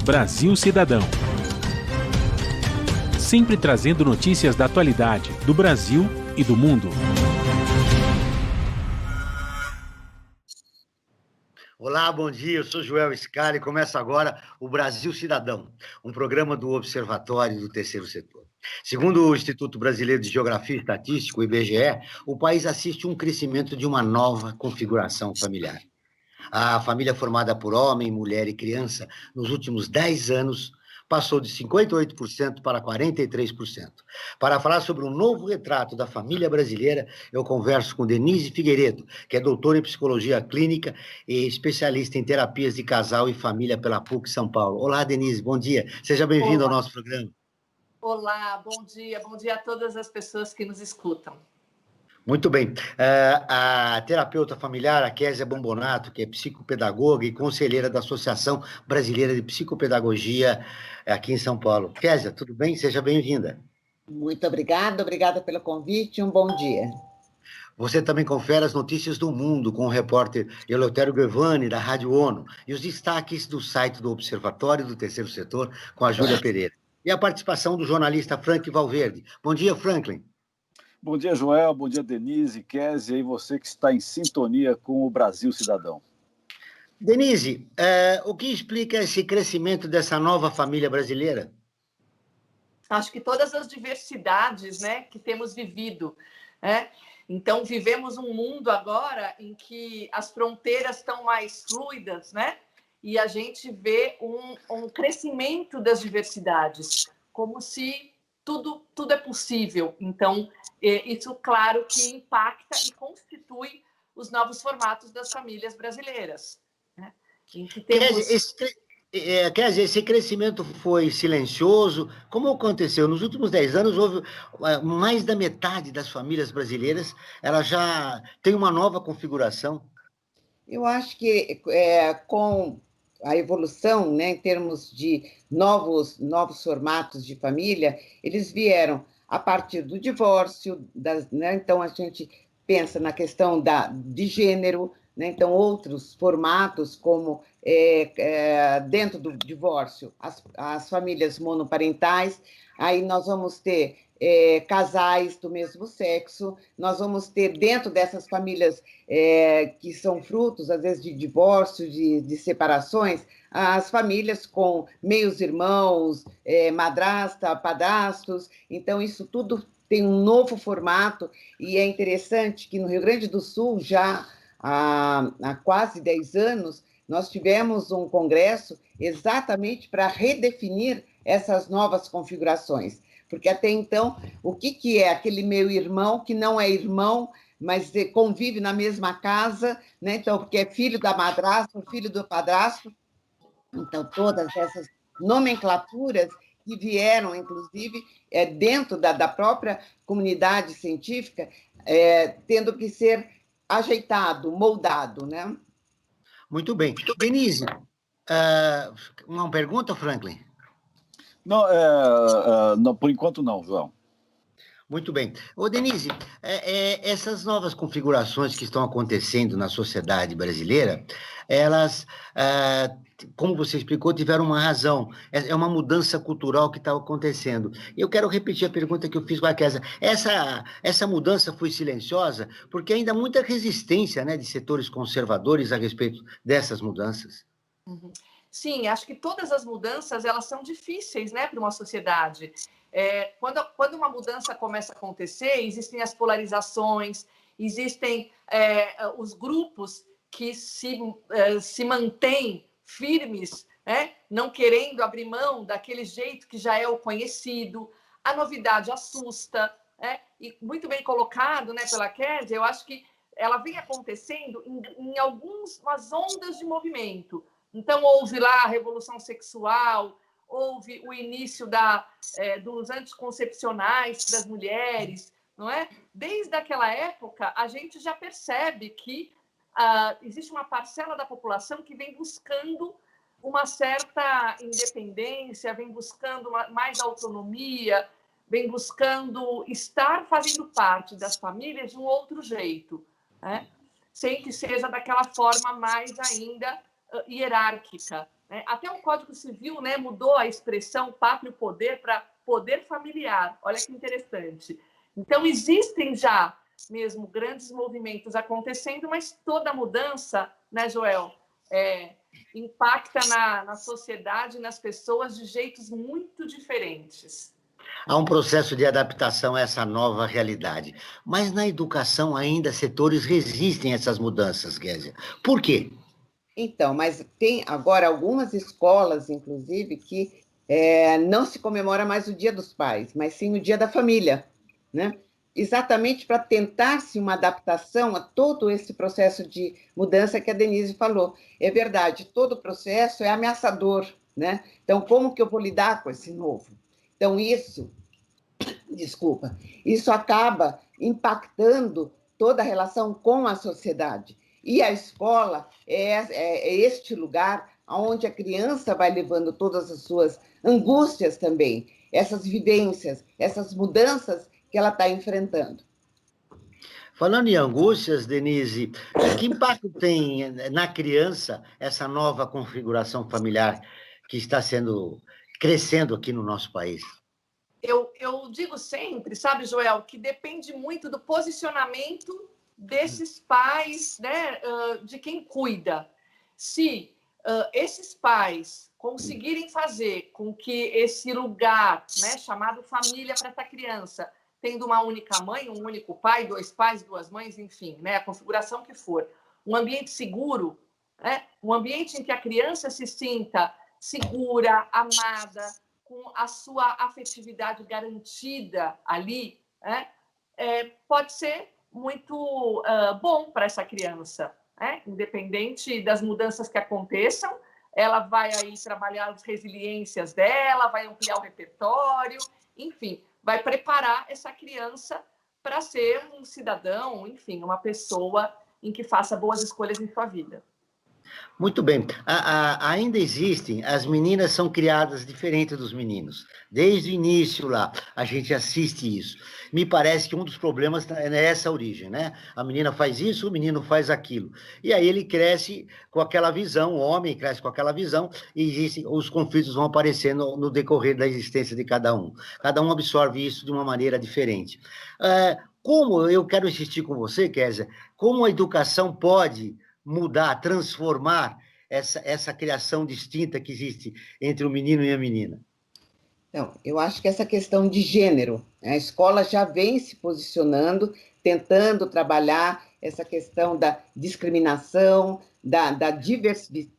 Brasil Cidadão. Sempre trazendo notícias da atualidade, do Brasil e do mundo. Olá, bom dia, eu sou Joel Scali e começa agora o Brasil Cidadão, um programa do Observatório do Terceiro Setor. Segundo o Instituto Brasileiro de Geografia e Estatística, o IBGE, o país assiste um crescimento de uma nova configuração familiar. A família formada por homem, mulher e criança, nos últimos 10 anos, passou de 58% para 43%. Para falar sobre um novo retrato da família brasileira, eu converso com Denise Figueiredo, que é doutora em psicologia clínica e especialista em terapias de casal e família pela PUC São Paulo. Olá, Denise, bom dia. Seja bem-vinda ao nosso programa. Olá, bom dia a todas as pessoas que nos escutam. Muito bem. A terapeuta familiar, a Késia Bombonato, que é psicopedagoga e conselheira da Associação Brasileira de Psicopedagogia aqui em São Paulo. Késia, tudo bem? Seja bem-vinda. Muito obrigada pelo convite e um bom dia. Você também confere as notícias do mundo com o repórter Eleutério Guevani, da Rádio ONU, e os destaques do site do Observatório do Terceiro Setor, com a Júlia Pereira. E a participação do jornalista Franklin Valverde. Bom dia, Franklin. Bom dia, Joel. Bom dia, Denise, Késia, e você que está em sintonia com o Brasil Cidadão. Denise, o que explica esse crescimento dessa nova família brasileira? Acho que todas as diversidades, né, que temos vivido, né? Então, vivemos um mundo agora em que as fronteiras estão mais fluidas, né? E a gente vê um crescimento das diversidades, como se tudo é possível. Então, isso, claro, que impacta e constitui os novos formatos das famílias brasileiras. Né? Em que temos... Quer dizer, esse crescimento foi silencioso? Como aconteceu? Nos últimos 10 anos, houve mais da metade das famílias brasileiras, ela já tem uma nova configuração. Eu acho que com a evolução, né, em termos de novos formatos de família, eles vieram a partir do divórcio, né, então a gente pensa na questão de gênero, né, então outros formatos como dentro do divórcio, as famílias monoparentais, aí nós vamos ter casais do mesmo sexo, nós vamos ter dentro dessas famílias que são frutos, às vezes, de divórcio, de separações, as famílias com meios irmãos, madrasta, padrastos, então isso tudo tem um novo formato, e é interessante que no Rio Grande do Sul, já há quase 10 anos, nós tivemos um congresso exatamente para redefinir essas novas configurações. Porque até então, o que é aquele meu irmão que não é irmão, mas convive na mesma casa, né? Então, porque é filho da madrasta, filho do padrasto. Então, todas essas nomenclaturas que vieram, inclusive, dentro da própria comunidade científica, tendo que ser ajeitado, moldado, né? Muito bem. Denise, uma pergunta, Franklin? Não, por enquanto não, João. Muito bem. Ô, Denise, essas novas configurações que estão acontecendo na sociedade brasileira, elas, como você explicou, tiveram uma razão. É uma mudança cultural que está acontecendo. Eu quero repetir a pergunta que eu fiz com a Késia. Essa mudança foi silenciosa porque ainda há muita resistência, né, de setores conservadores a respeito dessas mudanças. Uhum. Sim, acho que todas as mudanças elas são difíceis, né, para uma sociedade. Quando uma mudança começa a acontecer, existem as polarizações, existem os grupos que se mantêm firmes, né, não querendo abrir mão daquele jeito que já é o conhecido. A novidade assusta, né? E muito bem colocado, né, pela Kézia, eu acho que ela vem acontecendo em algumas ondas de movimento. Então, houve lá a revolução sexual, houve o início dos anticoncepcionais para as mulheres, não é? Desde aquela época, a gente já percebe que existe uma parcela da população que vem buscando uma certa independência, vem buscando mais autonomia, vem buscando estar fazendo parte das famílias de um outro jeito, né? Sem que seja daquela forma mais ainda hierárquica, né? Até o Código Civil, né, mudou a expressão pátrio poder para poder familiar. Olha que interessante. Então, existem já mesmo grandes movimentos acontecendo, mas toda mudança, né, Joel, impacta na sociedade, nas pessoas, de jeitos muito diferentes. Há um processo de adaptação a essa nova realidade. Mas na educação ainda setores resistem a essas mudanças, Kézia. Por quê? Então, mas tem agora algumas escolas, inclusive, que não se comemora mais o Dia dos Pais, mas sim o Dia da Família, né? Exatamente para tentar-se uma adaptação a todo esse processo de mudança que a Denise falou. É verdade, todo processo é ameaçador, né? Então, como que eu vou lidar com esse novo? Então, isso acaba impactando toda a relação com a sociedade. E a escola é este lugar onde a criança vai levando todas as suas angústias também, essas vivências, essas mudanças que ela está enfrentando. Falando em angústias, Denise, que impacto tem na criança essa nova configuração familiar que está crescendo aqui no nosso país? Eu digo sempre, sabe, Joel, que depende muito do posicionamento desses pais, né, de quem cuida. Se esses pais conseguirem fazer com que esse lugar, né, chamado família para essa criança, tendo uma única mãe, um único pai, dois pais, duas mães, enfim, né, a configuração que for, um ambiente seguro, né, um ambiente em que a criança se sinta segura, amada, com a sua afetividade garantida ali, né, pode ser muito bom para essa criança, né? Independente das mudanças que aconteçam, ela vai aí trabalhar as resiliências dela, vai ampliar o repertório, enfim, vai preparar essa criança para ser um cidadão, enfim, uma pessoa em que faça boas escolhas em sua vida. Muito bem. Ainda existem, as meninas são criadas diferente dos meninos. Desde o início lá, a gente assiste isso. Me parece que um dos problemas é essa origem, né? A menina faz isso, o menino faz aquilo. E aí ele cresce com aquela visão, o homem cresce com aquela visão, e os conflitos vão aparecendo no decorrer da existência de cada um. Cada um absorve isso de uma maneira diferente. Como eu quero insistir com você, Kézia, como a educação pode mudar, transformar essa criação distinta que existe entre o menino e a menina? Então, eu acho que essa questão de gênero, né, a escola já vem se posicionando, tentando trabalhar essa questão da discriminação, da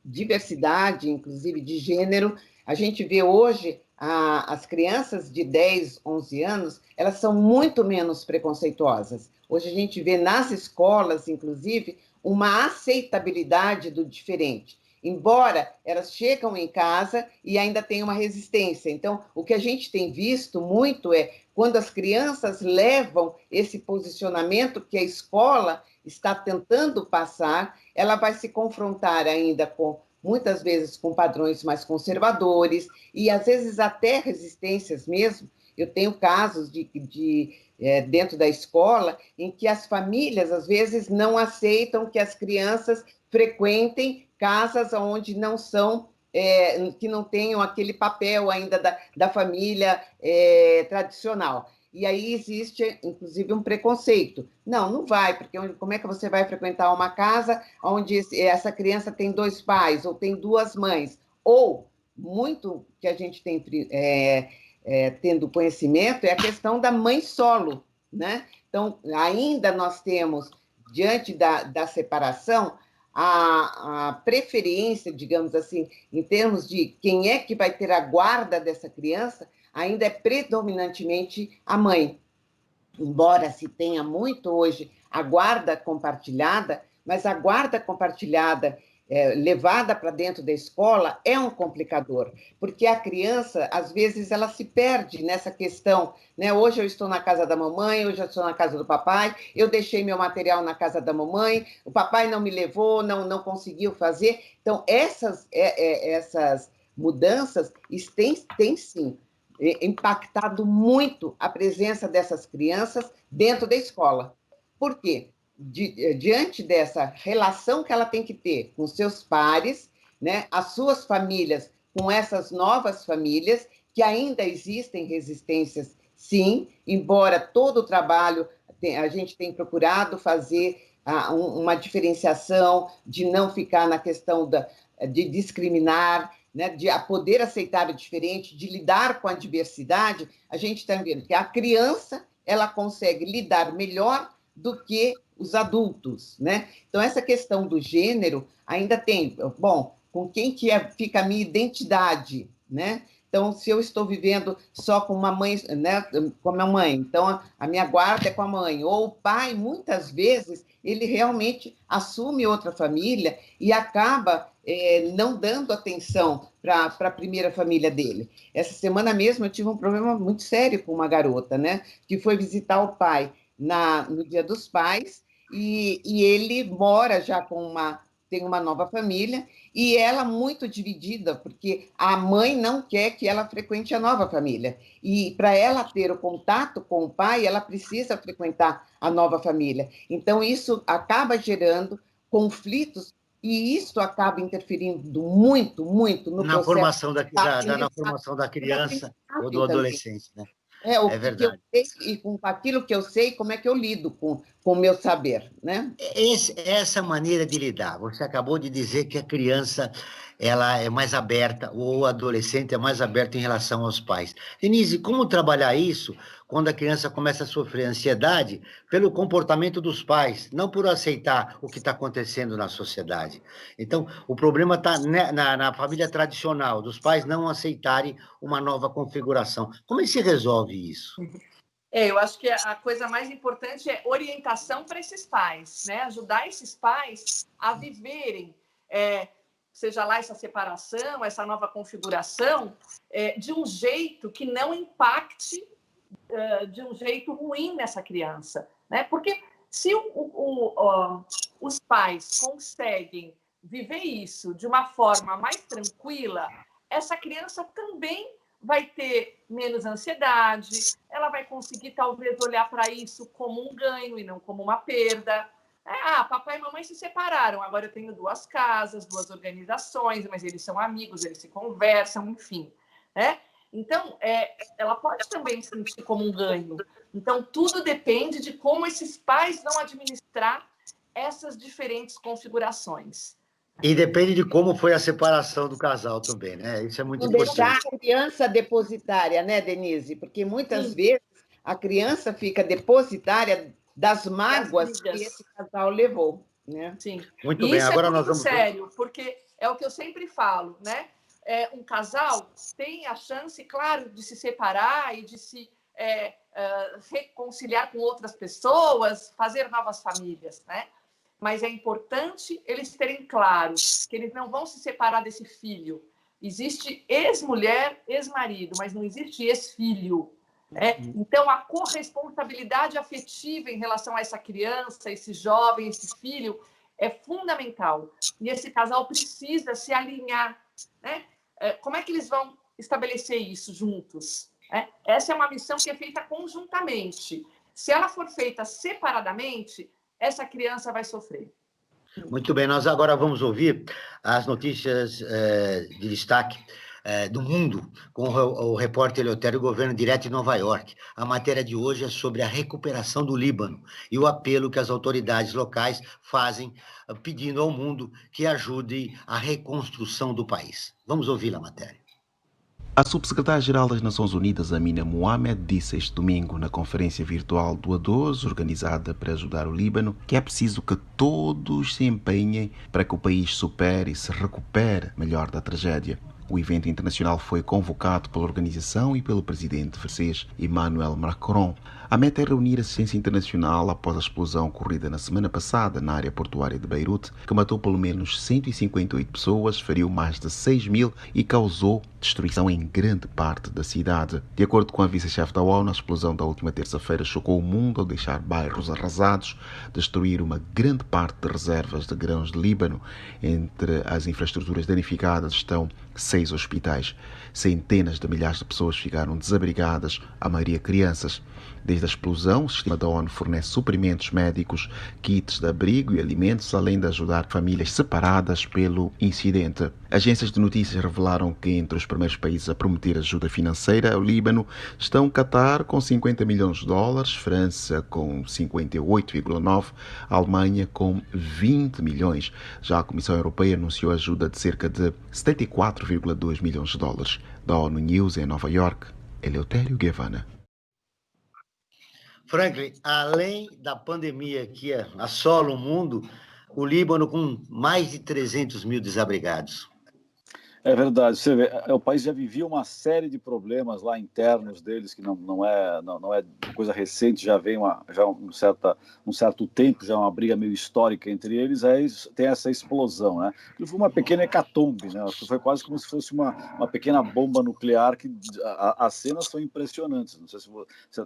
diversidade, inclusive de gênero. A gente vê hoje as crianças de 10, 11 anos, elas são muito menos preconceituosas. Hoje a gente vê nas escolas, inclusive, uma aceitabilidade do diferente, embora elas chegam em casa e ainda tem uma resistência. Então, o que a gente tem visto muito é quando as crianças levam esse posicionamento que a escola está tentando passar, ela vai se confrontar ainda muitas vezes com padrões mais conservadores e às vezes até resistências mesmo. Eu tenho casos dentro da escola em que as famílias, às vezes, não aceitam que as crianças frequentem casas onde não são, que não tenham aquele papel ainda da família tradicional. E aí existe, inclusive, um preconceito. Não vai, porque como é que você vai frequentar uma casa onde essa criança tem dois pais ou tem duas mães? Ou, muito que a gente tem tendo conhecimento, é a questão da mãe solo, né? Então, ainda nós temos, diante da separação, a preferência, digamos assim, em termos de quem é que vai ter a guarda dessa criança, ainda é predominantemente a mãe. Embora se tenha muito hoje a guarda compartilhada, mas a guarda compartilhada levada para dentro da escola é um complicador, porque a criança, às vezes, ela se perde nessa questão, né? Hoje eu estou na casa da mamãe, hoje eu estou na casa do papai, eu deixei meu material na casa da mamãe, o papai não me levou, não conseguiu fazer. Então, essas mudanças têm sim impactado muito a presença dessas crianças dentro da escola. Por quê? Diante dessa relação que ela tem que ter com seus pares, né, as suas famílias com essas novas famílias, que ainda existem resistências, sim, embora todo o trabalho a gente tem procurado fazer uma diferenciação, de não ficar na questão de discriminar, né, de poder aceitar o diferente, de lidar com a diversidade. A gente está vendo que a criança ela consegue lidar melhor do que os adultos, né? Então, essa questão do gênero ainda tem, bom, com quem que fica a minha identidade, né? Então, se eu estou vivendo só com uma mãe, né, com a minha mãe, então a minha guarda é com a mãe, ou o pai, muitas vezes, ele realmente assume outra família e acaba não dando atenção para a primeira família dele. Essa semana mesmo eu tive um problema muito sério com uma garota, né, que foi visitar o pai no Dia dos Pais, e ele mora já tem uma nova família, e ela muito dividida, porque a mãe não quer que ela frequente a nova família. E para ela ter o contato com o pai, ela precisa frequentar a nova família. Então, isso acaba gerando conflitos, e isso acaba interferindo muito, muito no processo formação na formação da criança ou do adolescente, né? É verdade. Eu sei, e com aquilo que eu sei, como é que eu lido com o meu saber, né? Essa maneira de lidar. Você acabou de dizer que a criança ela é mais aberta, ou o adolescente é mais aberto em relação aos pais. Denise, como trabalhar isso quando a criança começa a sofrer ansiedade pelo comportamento dos pais, não por aceitar o que está acontecendo na sociedade? Então, o problema está na família tradicional, dos pais não aceitarem uma nova configuração. Como é que se resolve isso? Eu acho que a coisa mais importante é orientação para esses pais, né? Ajudar esses pais a viverem, seja lá essa separação, essa nova configuração, de um jeito que não impacte de um jeito ruim nessa criança, né? Porque se os pais conseguem viver isso de uma forma mais tranquila, essa criança também vai ter menos ansiedade, ela vai conseguir talvez olhar para isso como um ganho e não como uma perda. Papai e mamãe se separaram, agora eu tenho 2 casas, 2 organizações, mas eles são amigos, eles se conversam, enfim, né? Então, ela pode também se sentir como um ganho. Então, tudo depende de como esses pais vão administrar essas diferentes configurações. E depende de como foi a separação do casal também, né? Isso é muito Não importante. deixar a criança depositária, né, Denise? Porque muitas vezes a criança fica depositária das mágoas que esse casal levou, né? Sim. Muito bem, agora nós vamos... sério, porque é o que eu sempre falo, né? Um casal tem a chance, claro, de se separar e de se reconciliar com outras pessoas, fazer novas famílias, né? Mas é importante eles terem claro que eles não vão se separar desse filho. Existe ex-mulher, ex-marido, mas não existe ex-filho, né? Então, a corresponsabilidade afetiva em relação a essa criança, esse jovem, esse filho, é fundamental. E esse casal precisa se alinhar, né? Como é que eles vão estabelecer isso juntos? Essa é uma missão que é feita conjuntamente. Se ela for feita separadamente, essa criança vai sofrer. Muito bem, nós agora vamos ouvir as notícias de destaque do mundo com o repórter Eleutério Governo, direto de Nova York. A matéria de hoje é sobre a recuperação do Líbano e o apelo que as autoridades locais fazem pedindo ao mundo que ajude a reconstrução do país. Vamos ouvir a matéria. A subsecretária-geral das Nações Unidas, Amina Mohamed, disse este domingo na conferência virtual Doadores, organizada para ajudar o Líbano, que é preciso que todos se empenhem para que o país supere e se recupere melhor da tragédia. O evento internacional foi convocado pela organização e pelo presidente francês Emmanuel Macron. A meta é reunir assistência internacional após a explosão ocorrida na semana passada na área portuária de Beirute, que matou pelo menos 158 pessoas, feriu mais de 6 mil e causou destruição em grande parte da cidade. De acordo com a vice-chefe da ONU, a explosão da última terça-feira chocou o mundo ao deixar bairros arrasados, destruir uma grande parte de reservas de grãos de Líbano. Entre as infraestruturas danificadas estão 6 hospitais. Centenas de milhares de pessoas ficaram desabrigadas, a maioria crianças. Desde a explosão, o sistema da ONU fornece suprimentos médicos, kits de abrigo e alimentos, além de ajudar famílias separadas pelo incidente. Agências de notícias revelaram que entre os primeiros países a prometer ajuda financeira ao Líbano estão Catar com 50 milhões de dólares, França com 58,9, Alemanha com 20 milhões. Já a Comissão Europeia anunciou ajuda de cerca de 74,2 milhões de dólares. Da ONU News em Nova York, Eleutério Guevara. Franklin, além da pandemia que assola o mundo, o Líbano com mais de 300 mil desabrigados. É verdade, você vê, o país já vivia uma série de problemas lá internos deles, que não é coisa recente, já vem um certo tempo, já é uma briga meio histórica entre eles, aí tem essa explosão, né? Foi uma pequena hecatombe, né? Foi quase como se fosse uma pequena bomba nuclear, que as cenas são impressionantes, não sei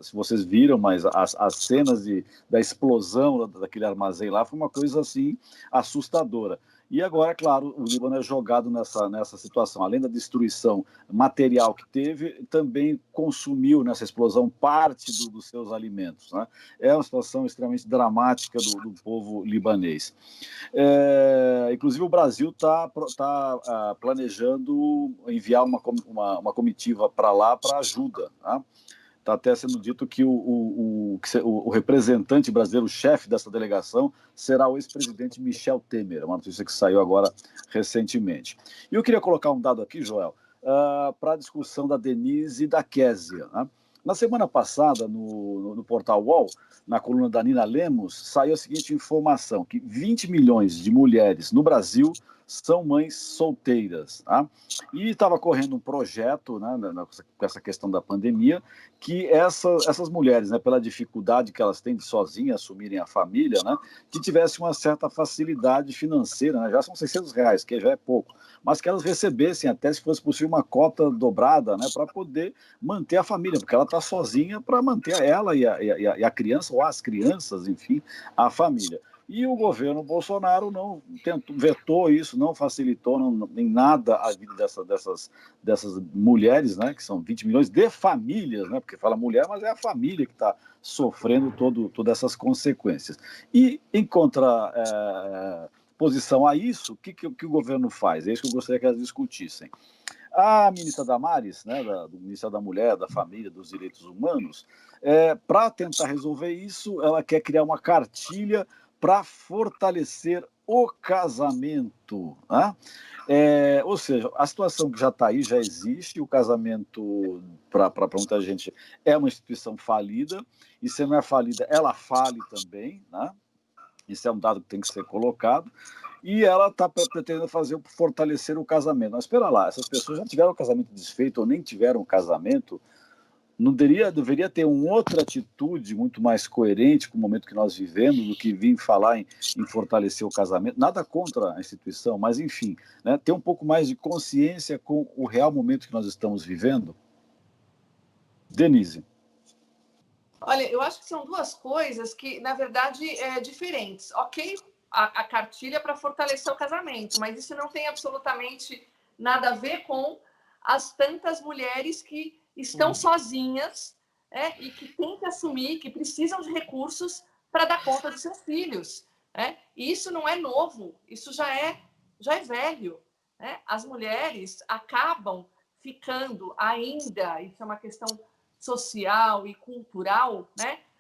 se vocês viram, mas as cenas da explosão daquele armazém lá foi uma coisa assim assustadora. E agora, claro, o Líbano é jogado nessa situação. Além da destruição material que teve, também consumiu nessa explosão parte dos seus alimentos, né? É uma situação extremamente dramática do povo libanês. Inclusive, o Brasil está planejando enviar uma comitiva para lá para ajuda, né? Está até sendo dito que o representante brasileiro, o chefe dessa delegação, será o ex-presidente Michel Temer, uma notícia que saiu agora recentemente. E eu queria colocar um dado aqui, Joel, para a discussão da Denise e da Késia, né? Na semana passada, no portal UOL, na coluna da Nina Lemos, saiu a seguinte informação, que 20 milhões de mulheres no Brasil são mães solteiras, tá? E estava correndo um projeto, né, com essa questão da pandemia, que essas mulheres, né, pela dificuldade que elas têm de sozinhas assumirem a família, né, que tivessem uma certa facilidade financeira, né, já são R$600, que já é pouco, mas que elas recebessem, até se fosse possível, uma cota dobrada, né, para poder manter a família, porque ela está sozinha para manter ela e a criança, ou as crianças, enfim, a família. E o governo Bolsonaro não vetou isso, não facilitou em nada a vida dessas mulheres, né, que são 20 milhões de famílias, né, porque fala mulher, mas é a família que está sofrendo todas essas consequências. E em contraposição a isso, o que o governo faz? É isso que eu gostaria que elas discutissem. A ministra Damares, né, do Ministério da Mulher, da Família, dos Direitos Humanos, para tentar resolver isso, ela quer criar uma cartilha para fortalecer o casamento, né? Ou seja, a situação que já está aí, já existe, o casamento, para muita gente, é uma instituição falida, e se não é falida, ela fale também, né? Isso é um dado que tem que ser colocado, e ela está pretendendo fortalecer o casamento. Mas espera lá, essas pessoas já tiveram o casamento desfeito ou nem tiveram o casamento, não deveria ter uma outra atitude muito mais coerente com o momento que nós vivemos do que vir falar em fortalecer o casamento. Nada contra a instituição, mas, enfim, né, ter um pouco mais de consciência com o real momento que nós estamos vivendo. Denise. Olha, eu acho que são duas coisas que, na verdade, diferentes. Ok, a cartilha para fortalecer o casamento, mas isso não tem absolutamente nada a ver com as tantas mulheres que estão sozinhas, e que têm que assumir, que precisam de recursos para dar conta dos seus filhos. E isso não é novo, isso já é velho. As mulheres acabam ficando ainda, isso é uma questão social e cultural,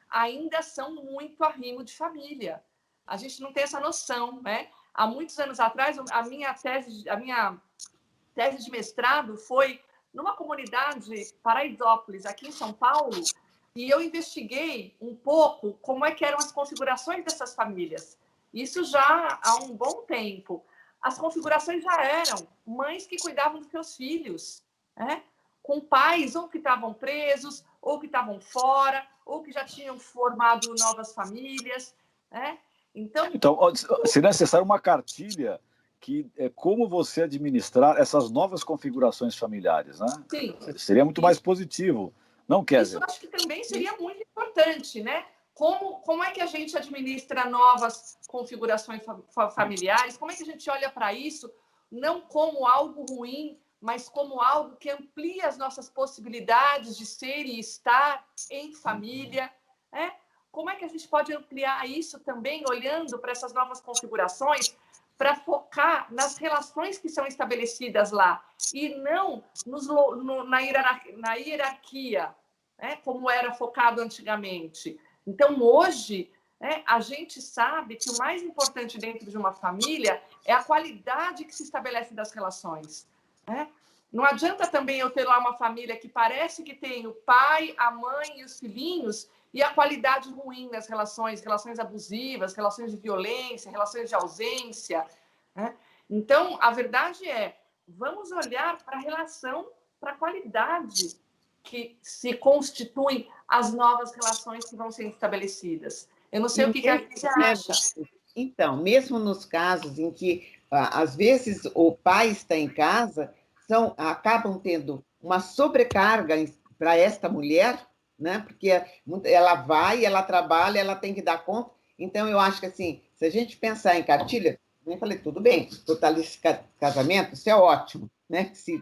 ainda são muito arrimo de família. A gente não tem essa noção. Há muitos anos atrás, a minha tese de mestrado foi numa comunidade, Paraisópolis, aqui em São Paulo, e eu investiguei um pouco como é que eram as configurações dessas famílias. Isso já há um bom tempo. As configurações já eram mães que cuidavam dos seus filhos, com pais ou que estavam presos, ou que estavam fora, ou que já tinham formado novas famílias. Então, seria necessário uma cartilha que é como você administrar essas novas configurações familiares, né? Sim. Seria muito mais positivo, não quer dizer? Isso acho que também seria muito importante, né? Como é que a gente administra novas configurações familiares? Como é que a gente olha para isso não como algo ruim, mas como algo que amplia as nossas possibilidades de ser e estar em família? Como é que a gente pode ampliar isso também, olhando para essas novas configurações, para focar nas relações que são estabelecidas lá e não na hierarquia, né, como era focado antigamente. Então, hoje, né, a gente sabe que o mais importante dentro de uma família é a qualidade que se estabelece das relações, né? Não adianta também eu ter lá uma família que parece que tem o pai, a mãe e os filhinhos e a qualidade ruim nas relações, relações abusivas, relações de violência, relações de ausência, né? Então, a verdade é, vamos olhar para a relação, para a qualidade que se constituem as novas relações que vão ser estabelecidas. Eu não sei o que a Cris acha. Então, mesmo nos casos em que, às vezes, o pai está em casa, acabam tendo uma sobrecarga para esta mulher, né? Porque ela vai, ela trabalha, ela tem que dar conta. Então, eu acho que, assim, se a gente pensar em cartilha, eu falei, tudo bem, fortalecer casamento, isso é ótimo, né? Se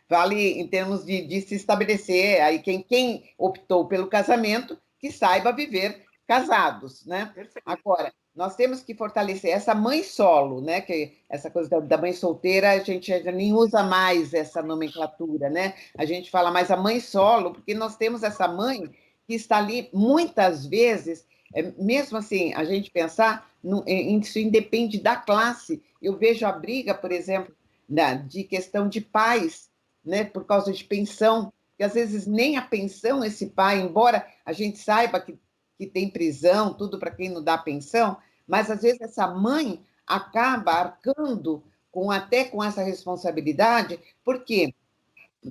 vale em termos de se estabelecer, aí quem optou pelo casamento, que saiba viver casados, né? Perfeito. Agora, nós temos que fortalecer essa mãe solo, né? Que essa coisa da mãe solteira, a gente já nem usa mais essa nomenclatura, né? A gente fala mais a mãe solo, porque nós temos essa mãe que está ali muitas vezes, mesmo assim, a gente pensar, isso independe da classe. Eu vejo a briga, por exemplo, de questão de pais, né? Por causa de pensão, que às vezes nem a pensão esse pai, embora a gente saiba que tem prisão, tudo para quem não dá pensão, mas às vezes essa mãe acaba arcando até com essa responsabilidade, porque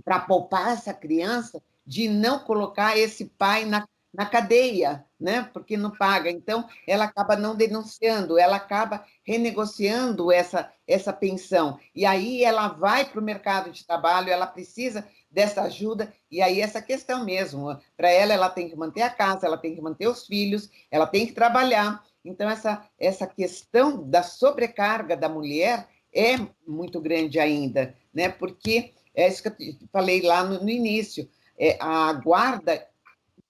para poupar essa criança de não colocar esse pai na cadeia, né? Porque não paga. Então, ela acaba não denunciando, ela acaba renegociando essa pensão. E aí ela vai para o mercado de trabalho, ela precisa dessa ajuda, e aí essa questão mesmo, para ela tem que manter a casa, ela tem que manter os filhos, ela tem que trabalhar. Então, essa questão da sobrecarga da mulher é muito grande ainda, né? Porque é isso que eu falei lá no início, a guarda,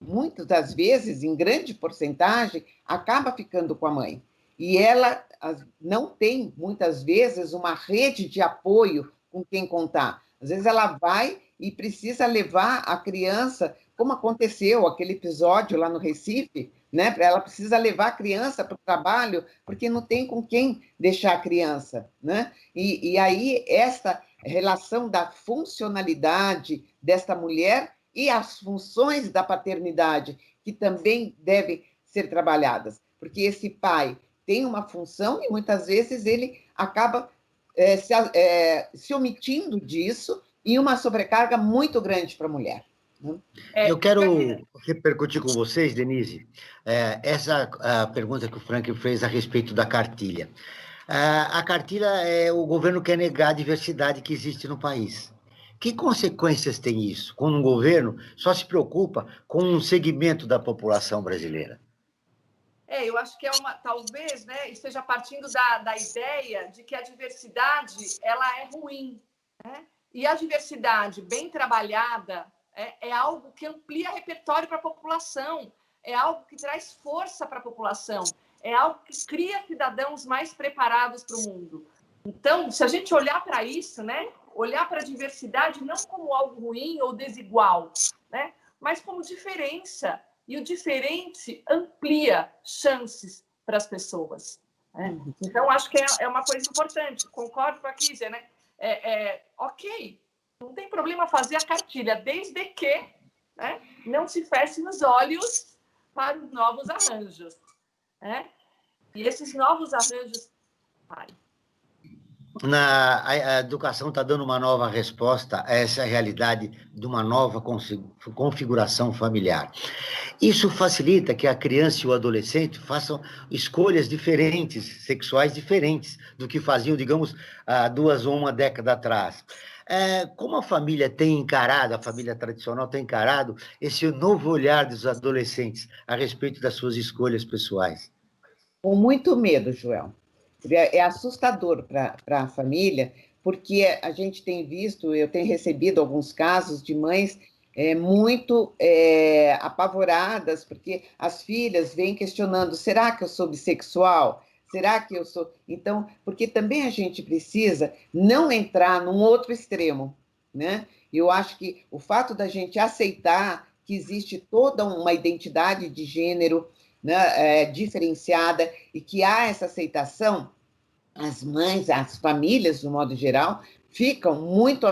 muitas das vezes, em grande porcentagem, acaba ficando com a mãe. E ela não tem, muitas vezes, uma rede de apoio com quem contar. Às vezes ela vai e precisa levar a criança, como aconteceu aquele episódio lá no Recife, né? Ela precisa levar a criança para o trabalho, porque não tem com quem deixar a criança, né? E aí, essa relação da funcionalidade desta mulher e as funções da paternidade, que também devem ser trabalhadas, porque esse pai tem uma função e muitas vezes ele acaba se omitindo disso e uma sobrecarga muito grande para a mulher. Eu quero repercutir com vocês, Denise, essa pergunta que o Frank fez a respeito da cartilha. A cartilha, o governo quer negar a diversidade que existe no país. Que consequências tem isso, quando um governo só se preocupa com um segmento da população brasileira? Eu acho que talvez, né, esteja partindo da ideia de que a diversidade ela é ruim, né? E a diversidade bem trabalhada é algo que amplia repertório para a população, é algo que traz força para a população, é algo que cria cidadãos mais preparados para o mundo. Então, se a gente olhar para isso, né, olhar para a diversidade não como algo ruim ou desigual, né, mas como diferença. E o diferente amplia chances para as pessoas, né? Então, acho que é uma coisa importante. Concordo com a Kísia, né? Ok, não tem problema fazer a cartilha, desde que, né, não se feche os olhos para os novos arranjos, né? E esses novos arranjos... A educação está dando uma nova resposta a essa realidade de uma nova configuração familiar. Isso facilita que a criança e o adolescente façam escolhas diferentes, sexuais diferentes, do que faziam, digamos, há 2 ou 1 década atrás. Como a família a família tradicional tem encarado esse novo olhar dos adolescentes a respeito das suas escolhas pessoais? Com muito medo, Joel. É assustador para a família, porque a gente tem visto, eu tenho recebido alguns casos de mães muito apavoradas, porque as filhas vêm questionando, será que eu sou bissexual? Será que eu sou... Então, porque também a gente precisa não entrar num outro extremo, né? Eu acho que o fato da gente aceitar que existe toda uma identidade de gênero, né, diferenciada, e que há essa aceitação, as mães, as famílias, de um modo geral, ficam muito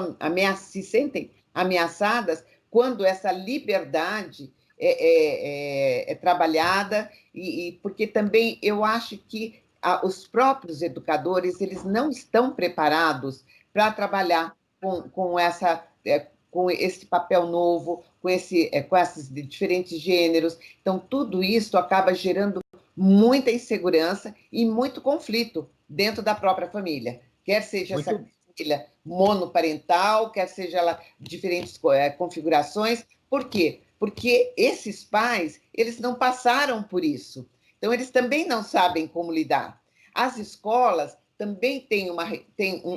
se sentem ameaçadas quando essa liberdade é trabalhada, porque também eu acho que os próprios educadores eles não estão preparados para trabalhar com esse papel novo, com esses diferentes gêneros. Então, tudo isso acaba gerando muita insegurança e muito conflito dentro da própria família, quer seja essa família monoparental, quer seja ela diferentes configurações. Por quê? Porque esses pais, eles não passaram por isso. Então, eles também não sabem como lidar. As escolas também têm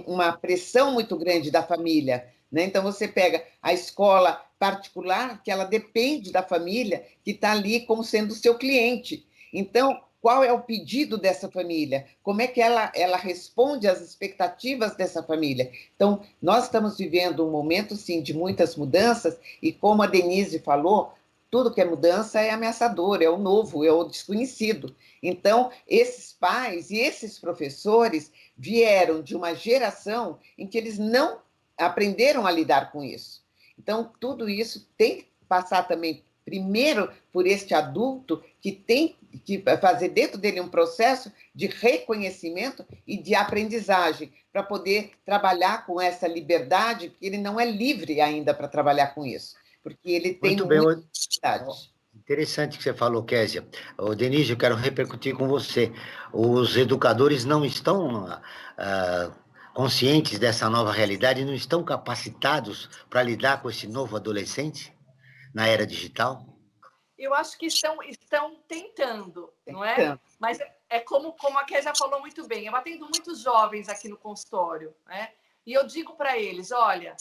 uma pressão muito grande da família, né? Então, você pega a escola particular, que ela depende da família, que está ali como sendo seu cliente. Então, qual é o pedido dessa família? Como é que ela responde às expectativas dessa família? Então, nós estamos vivendo um momento, sim, de muitas mudanças, e como a Denise falou, tudo que é mudança é ameaçador, é o novo, é o desconhecido. Então, esses pais e esses professores vieram de uma geração em que eles não aprenderam a lidar com isso. Então, tudo isso tem que passar também, primeiro, por este adulto que tem que fazer dentro dele um processo de reconhecimento e de aprendizagem, para poder trabalhar com essa liberdade, porque ele não é livre ainda para trabalhar com isso, porque ele tem Muito bem. muita dificuldade. Interessante que você falou, Késia. Denise, eu quero repercutir com você. Os educadores não estão conscientes dessa nova realidade, não estão capacitados para lidar com esse novo adolescente na era digital? Eu acho que estão tentando, não é? Mas é como a Késia falou muito bem, eu atendo muitos jovens aqui no consultório, né? E eu digo para eles, olha,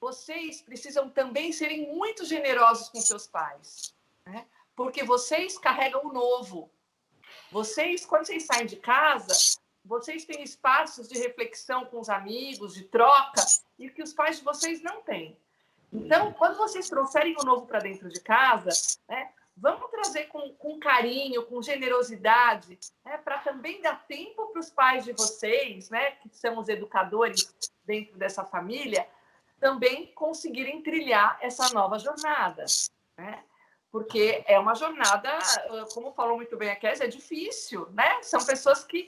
vocês precisam também serem muito generosos com seus pais, né? Porque vocês carregam o novo. Vocês, quando vocês saem de casa, vocês têm espaços de reflexão com os amigos, de troca, e que os pais de vocês não têm. Então, quando vocês trouxerem o novo para dentro de casa, né, vamos trazer com carinho, com generosidade, né, para também dar tempo para os pais de vocês, né, que são os educadores dentro dessa família, também conseguirem trilhar essa nova jornada, né? Porque é uma jornada, como falou muito bem a Késia, é difícil, né? São pessoas que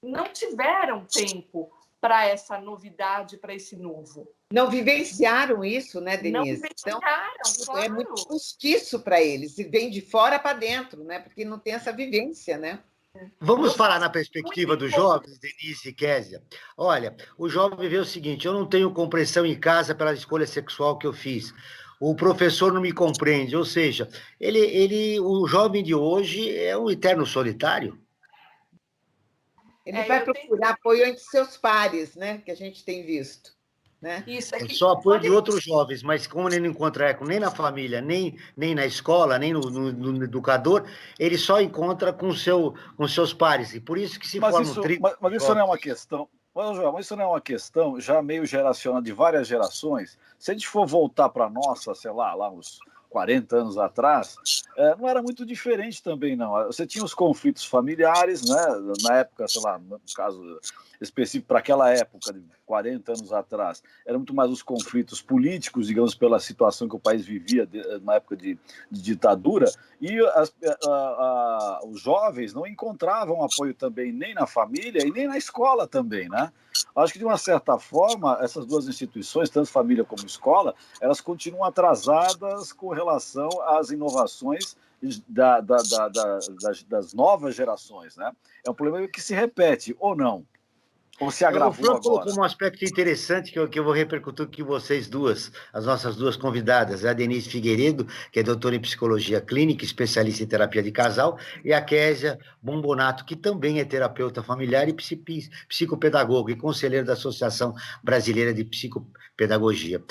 não tiveram tempo para essa novidade, para esse novo. Não vivenciaram isso, né, Denise? Não vivenciaram, então, claro. É muito postiço para eles, e vem de fora para dentro, né? Porque não tem essa vivência, né? Vamos falar na perspectiva dos jovens, Denise e Késia. Olha, o jovem vê o seguinte, eu não tenho compreensão em casa pela escolha sexual que eu fiz. O professor não me compreende, ou seja, o jovem de hoje é um eterno solitário. Ele vai procurar apoio entre seus pares, né? Que a gente tem visto. Né? Isso aqui. Só apoio de outros jovens, mas como ele não encontra eco nem na família, nem na escola, nem no educador, ele só encontra com seus pares. E por isso que se forma um trio. Mas isso não é uma questão. Mas isso não é uma questão já meio geracional de várias gerações. Se a gente for voltar para a nossa, sei lá uns 40 anos atrás, não era muito diferente também, não. Você tinha os conflitos familiares, né? Na época, sei lá, no caso específico para aquela época, de 40 anos atrás, eram muito mais os conflitos políticos, digamos, pela situação que o país vivia na época de ditadura, e os jovens não encontravam apoio também nem na família e nem na escola também, né? Acho que, de uma certa forma, essas duas instituições, tanto família como escola, elas continuam atrasadas com relação às inovações das novas gerações, né? É um problema que se repete, ou não? Ou se agravou agora? O Fran colocou um aspecto interessante que eu vou repercutir com vocês duas, as nossas duas convidadas, a Denise Figueiredo, que é doutora em psicologia clínica, especialista em terapia de casal, e a Késia Bombonato, que também é terapeuta familiar e psicopedagogo e conselheiro da Associação Brasileira de Psicopedagogia.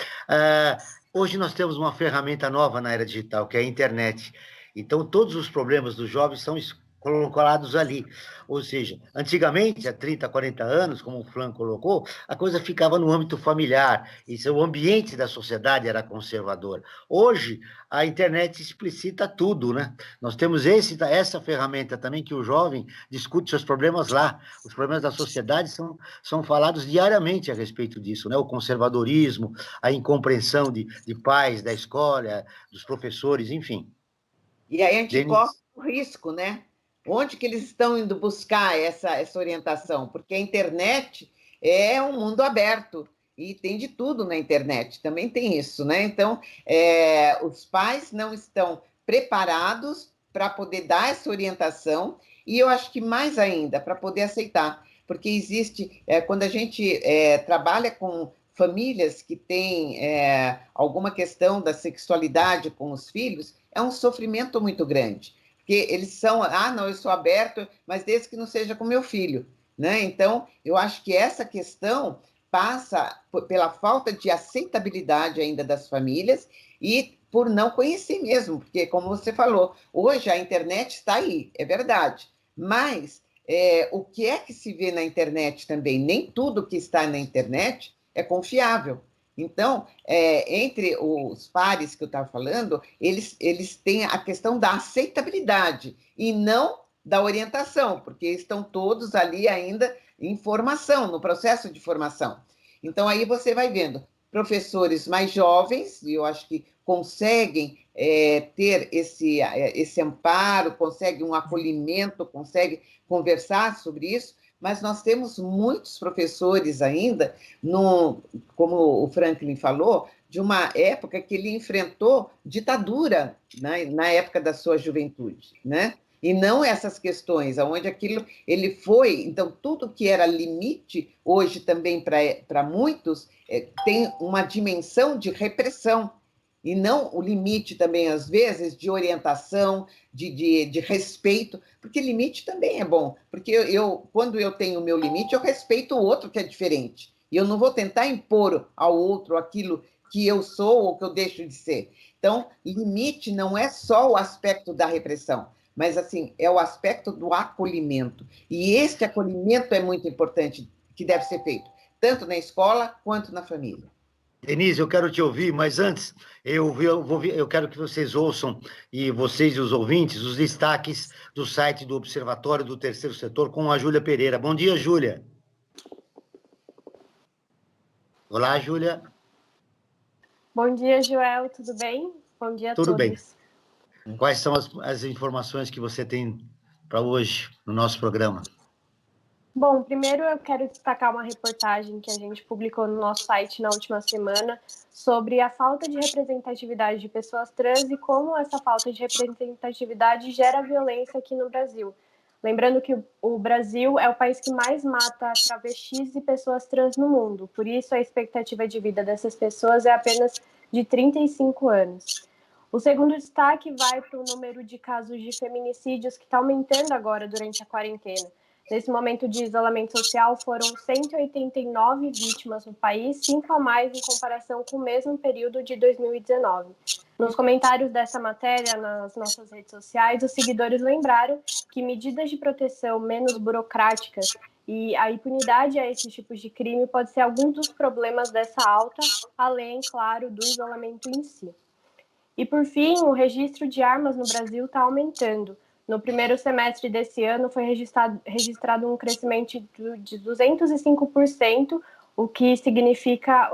Hoje nós temos uma ferramenta nova na era digital, que é a internet. Então, todos os problemas dos jovens são colocados ali. Ou seja, antigamente, há 30, 40 anos, como o Flan colocou, a coisa ficava no âmbito familiar, o ambiente da sociedade era conservador. Hoje, a internet explicita tudo, né? Nós temos essa ferramenta também que o jovem discute seus problemas lá. Os problemas da sociedade são falados diariamente a respeito disso, né? O conservadorismo, a incompreensão de pais, da escola, dos professores, enfim. E aí a gente corre Denise. o risco, né? Onde que eles estão indo buscar essa orientação? Porque a internet é um mundo aberto e tem de tudo na internet, também tem isso, né? Então, os pais não estão preparados para poder dar essa orientação e eu acho que mais ainda, para poder aceitar, porque existe, quando a gente trabalha com famílias que têm alguma questão da sexualidade com os filhos, é um sofrimento muito grande. Porque eles são, não, eu sou aberto, mas desde que não seja com meu filho, né? Então, eu acho que essa questão passa pela falta de aceitabilidade ainda das famílias e por não conhecer mesmo, porque, como você falou, hoje a internet está aí, é verdade, mas o que é que se vê na internet também? Nem tudo que está na internet é confiável. Então, entre os pares que eu estava falando, eles têm a questão da aceitabilidade e não da orientação, porque estão todos ali ainda em formação, no processo de formação. Então, aí você vai vendo professores mais jovens, e eu acho que conseguem ter esse amparo, conseguem um acolhimento, conseguem conversar sobre isso, mas nós temos muitos professores ainda, como o Franklin falou, de uma época que ele enfrentou ditadura, né, na época da sua juventude, né? E não essas questões, onde aquilo ele foi. Então, tudo que era limite, hoje também para muitos, tem uma dimensão de repressão, e não o limite também, às vezes, de orientação, de respeito, porque limite também é bom, porque quando eu tenho o meu limite, eu respeito o outro que é diferente, e eu não vou tentar impor ao outro aquilo que eu sou ou que eu deixo de ser. Então, limite não é só o aspecto da repressão, mas, assim, é o aspecto do acolhimento, e este acolhimento é muito importante, que deve ser feito, tanto na escola quanto na família. Denise, eu quero te ouvir, mas antes eu quero que vocês ouçam, e vocês e os ouvintes, os destaques do site do Observatório do Terceiro Setor com a Júlia Pereira. Bom dia, Júlia. Olá, Júlia. Bom dia, Joel, tudo bem? Bom dia a Tudo bem. todos. Quais são as informações que você tem para hoje no nosso programa? Bom, primeiro eu quero destacar uma reportagem que a gente publicou no nosso site na última semana sobre a falta de representatividade de pessoas trans e como essa falta de representatividade gera violência aqui no Brasil. Lembrando que o Brasil é o país que mais mata travestis e pessoas trans no mundo, por isso a expectativa de vida dessas pessoas é apenas de 35 anos. O segundo destaque vai para o número de casos de feminicídios que está aumentando agora durante a quarentena. Nesse momento de isolamento social, foram 189 vítimas no país, 5 a mais em comparação com o mesmo período de 2019. Nos comentários dessa matéria nas nossas redes sociais, os seguidores lembraram que medidas de proteção menos burocráticas e a impunidade a esses tipos de crime pode ser algum dos problemas dessa alta, além, claro, do isolamento em si. E, por fim, o registro de armas no Brasil está aumentando. No primeiro semestre desse ano, foi registrado um crescimento de 205%, o que significa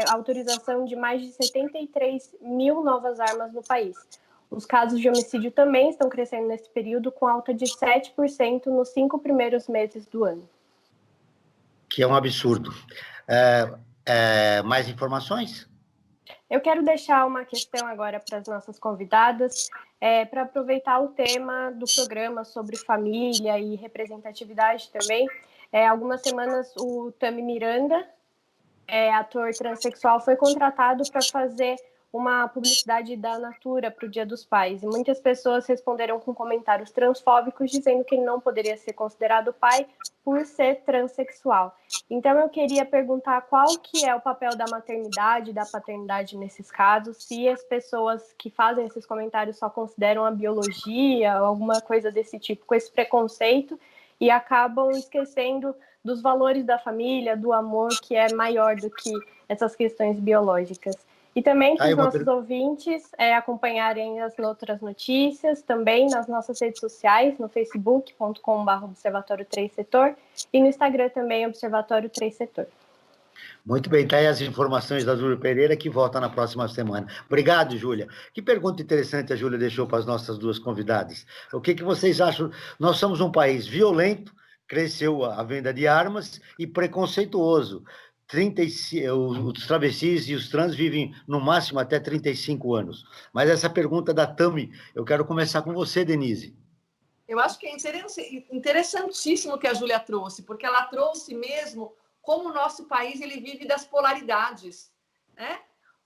a autorização de mais de 73 mil novas armas no país. Os casos de homicídio também estão crescendo nesse período, com alta de 7% nos 5 primeiros meses do ano. Que é um absurdo. Mais informações? Eu quero deixar uma questão agora para as nossas convidadas, para aproveitar o tema do programa sobre família e representatividade também. Algumas semanas, o Tami Miranda, ator transexual, foi contratado para fazer uma publicidade da Natura para o Dia dos Pais, e muitas pessoas responderam com comentários transfóbicos, dizendo que ele não poderia ser considerado pai por ser transexual. Então, eu queria perguntar qual que é o papel da maternidade e da paternidade nesses casos, se as pessoas que fazem esses comentários só consideram a biologia ou alguma coisa desse tipo, com esse preconceito, e acabam esquecendo dos valores da família, do amor, que é maior do que essas questões biológicas. E também para os nossos ouvintes acompanharem as outras notícias, também nas nossas redes sociais, no facebook.com/Observatório 3 Setor e no Instagram também, Observatório 3 Setor. Muito bem, tá aí as informações da Júlia Pereira, que volta na próxima semana. Obrigado, Júlia. Que pergunta interessante a Júlia deixou para as nossas duas convidadas. O que vocês acham? Nós somos um país violento, cresceu a venda de armas e preconceituoso. Os travestis e os trans vivem no máximo até 35 anos. Mas essa pergunta da Tami, eu quero começar com você, Denise. Eu acho que é interessantíssimo o que a Júlia trouxe, porque ela trouxe mesmo como o nosso país ele vive das polaridades, né?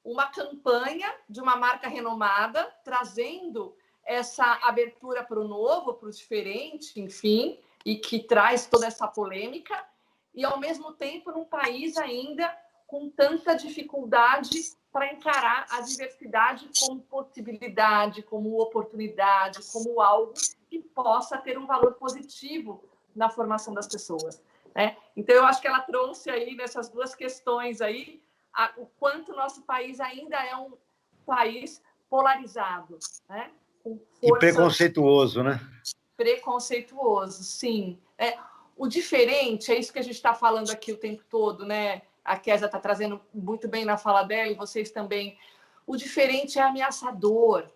Uma campanha de uma marca renomada, trazendo essa abertura para o novo, para o diferente, enfim, e que traz toda essa polêmica, e, ao mesmo tempo, num país ainda com tanta dificuldade para encarar a diversidade como possibilidade, como oportunidade, como algo que possa ter um valor positivo na formação das pessoas, né? Então, eu acho que ela trouxe aí, nessas duas questões aí, o quanto o nosso país ainda é um país polarizado, né? Com força... E preconceituoso, né? Preconceituoso, sim. O diferente, é isso que a gente está falando aqui o tempo todo, né? A Kézia está trazendo muito bem na fala dela e vocês também. O diferente é ameaçador,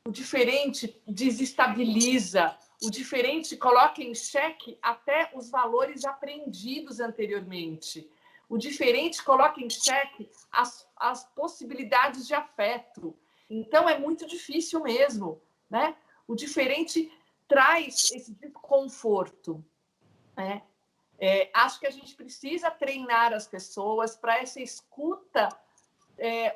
o diferente desestabiliza, o diferente coloca em xeque até os valores aprendidos anteriormente. O diferente coloca em xeque as possibilidades de afeto. Então, é muito difícil mesmo, né? O diferente traz esse desconforto, né? Acho que a gente precisa treinar as pessoas para essa escuta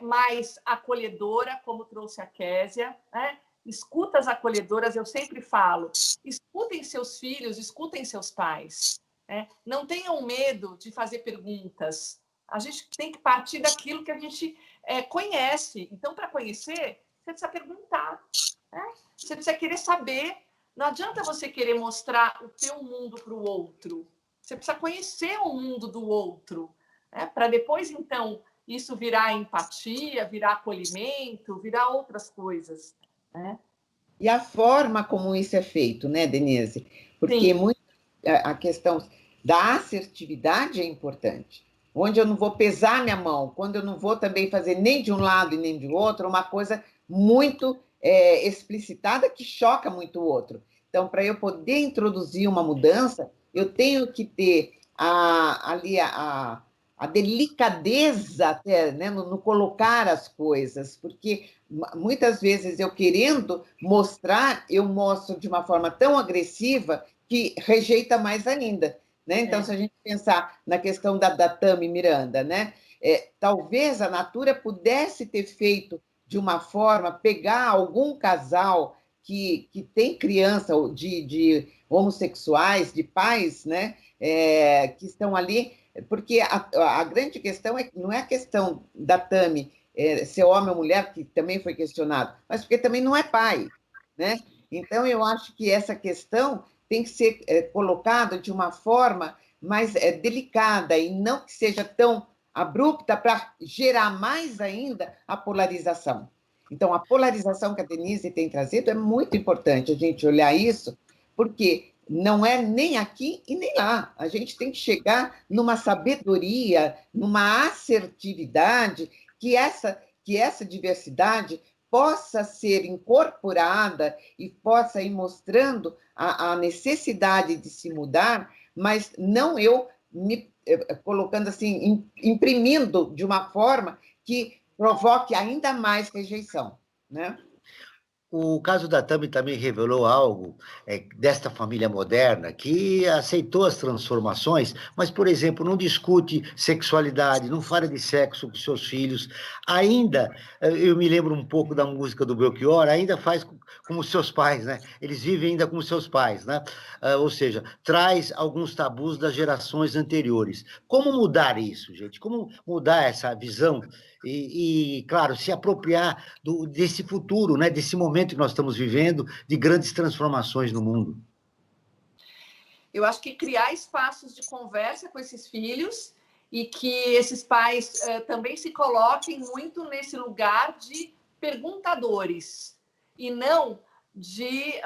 mais acolhedora, como trouxe a Kézia, né? Escutas acolhedoras, eu sempre falo, escutem seus filhos, escutem seus pais, né? Não tenham medo de fazer perguntas. A gente tem que partir daquilo que a gente conhece. Então, para conhecer, você precisa perguntar, né? Você precisa querer saber. Não adianta você querer mostrar o teu mundo para o outro. Você precisa conhecer o mundo do outro, né? Para depois, então, isso virar empatia, virar acolhimento, virar outras coisas, né? E a forma como isso é feito, né, Denise? Porque a questão da assertividade é importante. Onde eu não vou pesar minha mão, quando eu não vou também fazer nem de um lado e nem de outro, uma coisa muito explicitada que choca muito o outro. Então, para eu poder introduzir uma mudança, eu tenho que ter a delicadeza até, né, no colocar as coisas, porque muitas vezes eu querendo mostrar, eu mostro de uma forma tão agressiva que rejeita mais ainda, né? Então, se a gente pensar na questão da Tami Miranda, né? Talvez a Natura pudesse ter feito de uma forma, pegar algum casal que tem criança de homossexuais, de pais, né? Que estão ali, porque a grande questão não é a questão da Tami ser homem ou mulher, que também foi questionado, mas porque também não é pai, né? Então, eu acho que essa questão tem que ser colocada de uma forma mais delicada e não que seja tão abrupta para gerar mais ainda a polarização. Então, a polarização que a Denise tem trazido é muito importante a gente olhar isso, porque não é nem aqui e nem lá. A gente tem que chegar numa sabedoria, numa assertividade, que essa diversidade possa ser incorporada e possa ir mostrando a necessidade de se mudar, mas não eu me colocando assim, imprimindo de uma forma que provoque ainda mais rejeição, né? O caso da Tami também revelou algo desta família moderna que aceitou as transformações, mas, por exemplo, não discute sexualidade, não fala de sexo com seus filhos. Ainda, eu me lembro um pouco da música do Belchior, ainda faz como seus pais, né? Eles vivem ainda como seus pais, né? Ou seja, traz alguns tabus das gerações anteriores. Como mudar isso, gente? Como mudar essa visão claro, se apropriar desse futuro, né, desse momento que nós estamos vivendo, de grandes transformações no mundo? Eu acho que criar espaços de conversa com esses filhos e que esses pais também se coloquem muito nesse lugar de perguntadores e não de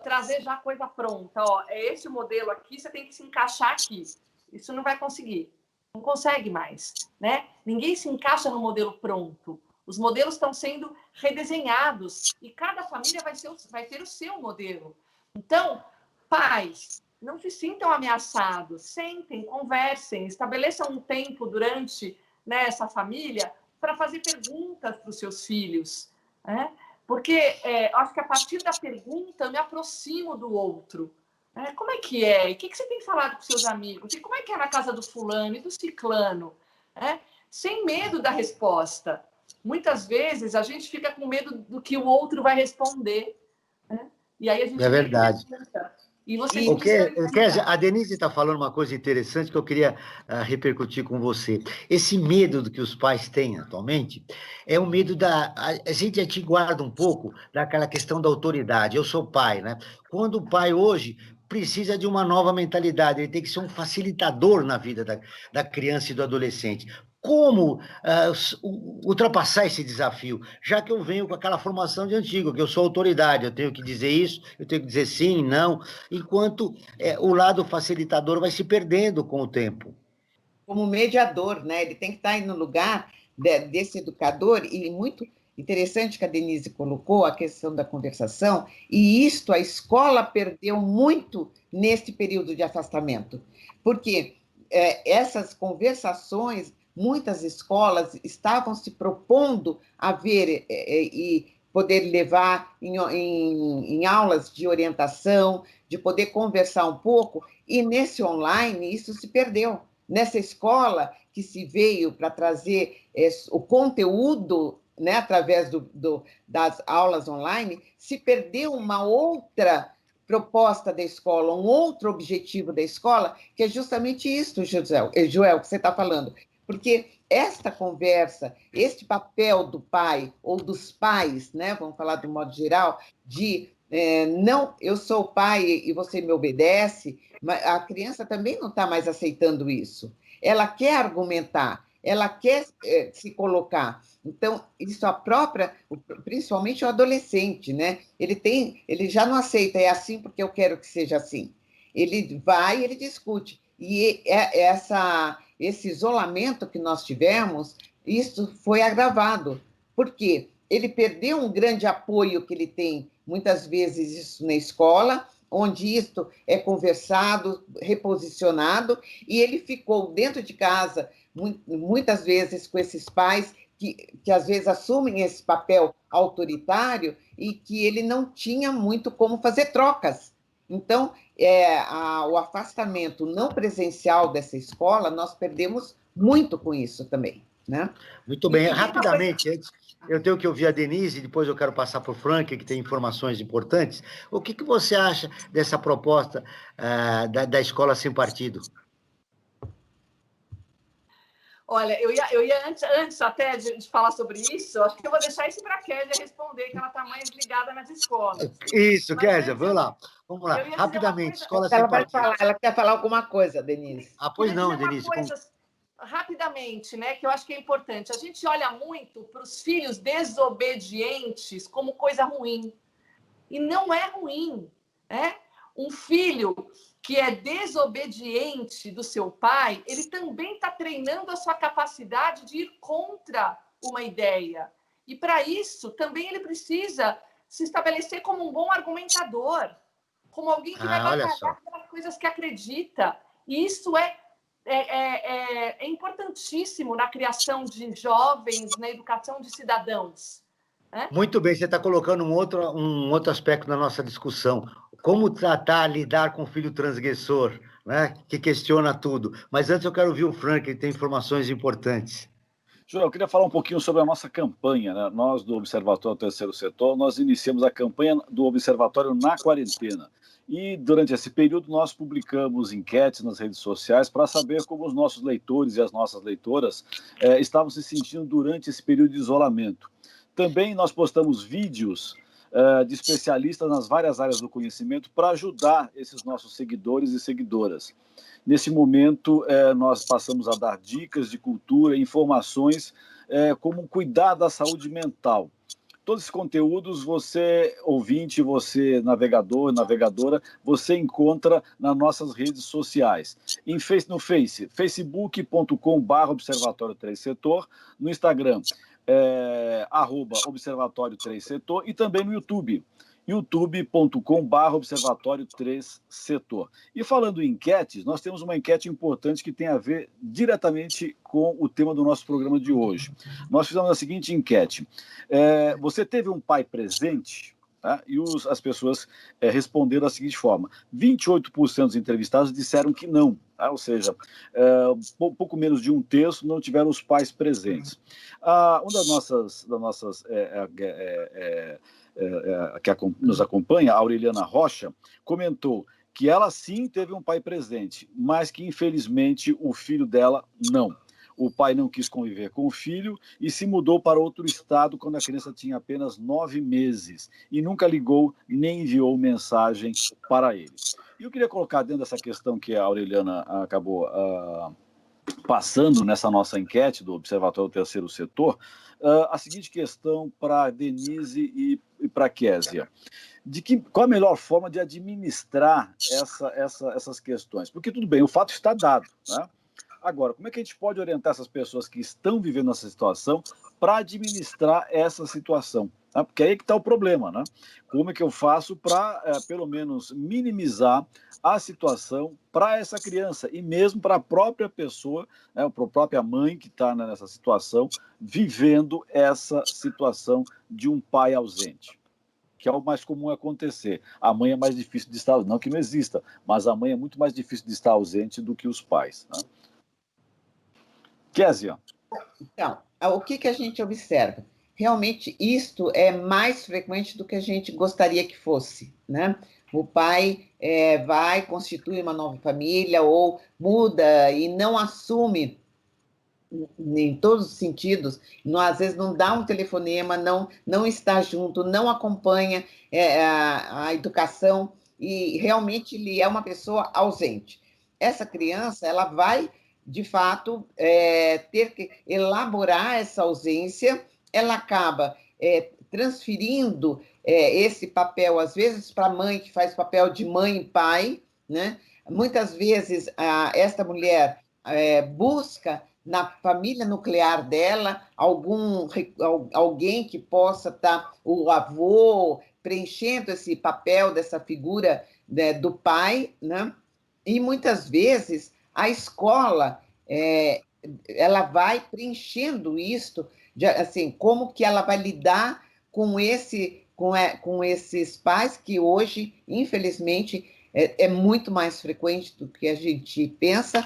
trazer já coisa pronta. Ó, é esse o modelo aqui, você tem que se encaixar aqui. Isso não vai conseguir. Não consegue mais, né? Ninguém se encaixa no modelo pronto. Os modelos estão sendo redesenhados e cada família vai ter o seu modelo. Então, pais, não se sintam ameaçados, sentem, conversem, estabeleçam um tempo durante, né, essa família para fazer perguntas para os seus filhos, né? Porque acho que a partir da pergunta eu me aproximo do outro. Como é que é? E o que você tem falado com seus amigos? E como é que é na casa do fulano e do ciclano? Sem medo da resposta. Muitas vezes a gente fica com medo do que o outro vai responder. E aí a gente É verdade. E você A Denise está falando uma coisa interessante que eu queria repercutir com você. Esse medo do que os pais têm atualmente é o medo a gente guarda um pouco daquela questão da autoridade. Eu sou pai, né? Quando o pai hoje precisa de uma nova mentalidade, ele tem que ser um facilitador na vida da criança e do adolescente. Como ultrapassar esse desafio? Já que eu venho com aquela formação de antigo, que eu sou autoridade, eu tenho que dizer isso, eu tenho que dizer sim, não, enquanto o lado facilitador vai se perdendo com o tempo. Como mediador, né? Ele tem que estar aí no lugar desse educador, e muito interessante que a Denise colocou, a questão da conversação, e isto a escola perdeu muito neste período de afastamento, porque essas conversações, muitas escolas estavam se propondo a ver e poder levar em aulas de orientação, de poder conversar um pouco, e nesse online isso se perdeu. Nessa escola que se veio para trazer o conteúdo, né, através das aulas online, se perdeu uma outra proposta da escola, um outro objetivo da escola, que é justamente isso, Joel, que você está falando. Porque esta conversa, este papel do pai ou dos pais, né, vamos falar de um modo geral, de não, eu sou o pai e você me obedece, mas a criança também não está mais aceitando isso. Ela quer argumentar, ela quer se colocar. Então, isso a própria, principalmente o adolescente, né? Ele já não aceita, é assim porque eu quero que seja assim. Ele vai, ele discute. E esse isolamento que nós tivemos, isso foi agravado. Por quê? Ele perdeu um grande apoio que ele tem, muitas vezes, isso na escola, onde isto é conversado, reposicionado, e ele ficou dentro de casa, muitas vezes, com esses pais que às vezes assumem esse papel autoritário e que ele não tinha muito como fazer trocas. Então, o afastamento não presencial dessa escola, nós perdemos muito com isso também, né? Muito bem. Rapidamente, antes, eu tenho que ouvir a Denise, depois eu quero passar para o Frank, que tem informações importantes. O que você acha dessa proposta da escola sem partido? Olha, eu ia antes até de falar sobre isso, acho que eu vou deixar isso para a Kézia responder, que ela está mais ligada nas escolas. Isso, Kézia, vamos lá. Rapidamente, escola sem partido. Ela quer falar alguma coisa, Denise. Pois não, Denise. Rapidamente, né, que eu acho que é importante. A gente olha muito para os filhos desobedientes como coisa ruim. E não é ruim, né? Um filho que é desobediente do seu pai, ele também está treinando a sua capacidade de ir contra uma ideia. E, para isso, também ele precisa se estabelecer como um bom argumentador, como alguém que vai batalhar pelas coisas que acredita. E isso é importantíssimo na criação de jovens, na educação de cidadãos. né? Muito bem, você está colocando um outro aspecto na nossa discussão. Como tratar, lidar com o filho transgressor, né? Que questiona tudo. Mas antes eu quero ouvir o Frank, que tem informações importantes. Joel, eu queria falar um pouquinho sobre a nossa campanha, né? Nós, do Observatório do Terceiro Setor, nós iniciamos a campanha do Observatório na Quarentena. E, durante esse período, nós publicamos enquetes nas redes sociais para saber como os nossos leitores e as nossas leitoras estavam se sentindo durante esse período de isolamento. Também nós postamos vídeos de especialistas nas várias áreas do conhecimento para ajudar esses nossos seguidores e seguidoras. Nesse momento, nós passamos a dar dicas de cultura, informações, como cuidar da saúde mental. Todos esses conteúdos, você, ouvinte, você, navegador, navegadora, você encontra nas nossas redes sociais. No facebook.com/Observatório 3 Setor, no Instagram, @Observatório 3 Setor, e também no YouTube, youtube.com/Observatório 3 Setor. E falando em enquetes, nós temos uma enquete importante que tem a ver diretamente com o tema do nosso programa de hoje. Nós fizemos a seguinte enquete: você teve um pai presente? Tá? E as pessoas responderam da seguinte forma: 28% dos entrevistados disseram que não, tá? Ou seja, pouco menos de um terço não tiveram os pais presentes. Uma das nossas que nos acompanha, a Aureliana Rocha, comentou que ela sim teve um pai presente, mas que infelizmente o filho dela não. O pai não quis conviver com o filho e se mudou para outro estado quando a criança tinha apenas 9 meses e nunca ligou nem enviou mensagem para ele. E eu queria colocar dentro dessa questão que a Aureliana acabou passando nessa nossa enquete do Observatório do Terceiro Setor, a seguinte questão para Denise e para Késia: qual a melhor forma de administrar essas questões? Porque tudo bem, o fato está dado, né? Agora, como é que a gente pode orientar essas pessoas que estão vivendo essa situação para administrar essa situação? Né? Porque aí que está o problema, né? Como é que eu faço para, pelo menos, minimizar a situação para essa criança e mesmo para a própria pessoa, né, para a própria mãe que está nessa situação, vivendo essa situação de um pai ausente, que é o mais comum acontecer. A mãe é mais difícil de estar, não que não exista, mas a mãe é muito mais difícil de estar ausente do que os pais, né? Késia. Então, o que a gente observa? Realmente, isto é mais frequente do que a gente gostaria que fosse, né? O pai vai constituir uma nova família ou muda e não assume em todos os sentidos, às vezes não dá um telefonema, não está junto, não acompanha a educação e realmente ele é uma pessoa ausente. Essa criança, ela vai, de fato, ter que elaborar essa ausência, ela acaba transferindo esse papel, às vezes, para a mãe, que faz papel de mãe e pai, né? Muitas vezes, esta mulher busca na família nuclear dela alguém que possa estar, o avô, preenchendo esse papel dessa figura, né, do pai, né? E muitas vezes a escola ela vai preenchendo isto, assim, como que ela vai lidar com esses pais que hoje, infelizmente, é muito mais frequente do que a gente pensa,